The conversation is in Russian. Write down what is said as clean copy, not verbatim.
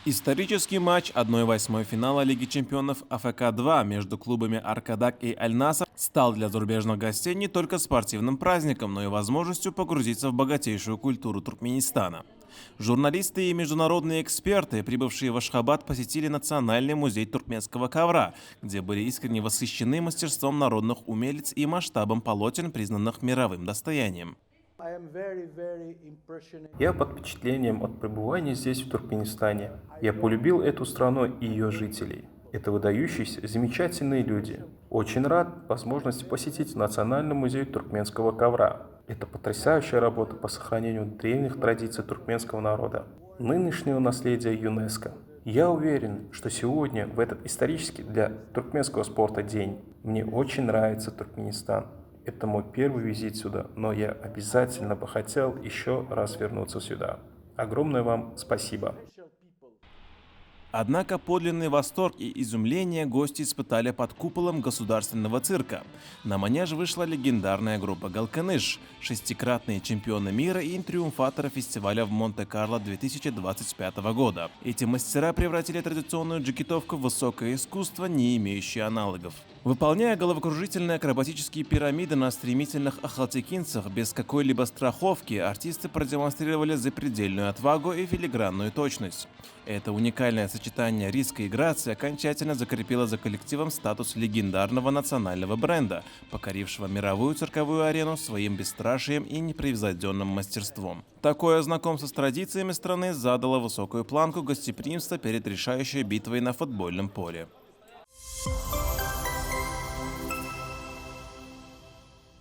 Исторический матч 1/8 финала Лиги чемпионов АФК-2 между клубами Аркадак и Аль-Наср стал для зарубежных гостей не только спортивным праздником, но и возможностью погрузиться в богатейшую культуру Туркменистана. Журналисты и международные эксперты, прибывшие в Ашхабад, посетили Национальный музей туркменского ковра, где были искренне восхищены мастерством народных умелиц и масштабом полотен, признанных мировым достоянием. Я под впечатлением от пребывания здесь, в Туркменистане. Я полюбил эту страну и ее жителей. Это выдающиеся, замечательные люди. Очень рад возможности посетить Национальный музей туркменского ковра. Это потрясающая работа по сохранению древних традиций туркменского народа, нынешнего наследия ЮНЕСКО. Я уверен, что сегодня, в этот исторический для туркменского спорта день, мне очень нравится Туркменистан. Это мой первый визит сюда, но я обязательно бы хотел еще раз вернуться сюда. Огромное вам спасибо. Однако подлинный восторг и изумление гости испытали под куполом государственного цирка. На манеж вышла легендарная группа «Галканыш», шестикратные чемпионы мира и триумфаторы фестиваля в Монте-Карло 2025 года. Эти мастера превратили традиционную джигитовку в высокое искусство, не имеющее аналогов. Выполняя головокружительные акробатические пирамиды на стремительных ахалтекинцах без какой-либо страховки, артисты продемонстрировали запредельную отвагу и филигранную точность. Это уникальное сочетание риска и грации окончательно закрепило за коллективом статус легендарного национального бренда, покорившего мировую цирковую арену своим бесстрашием и непревзойденным мастерством. Такое знакомство с традициями страны задало высокую планку гостеприимства перед решающей битвой на футбольном поле.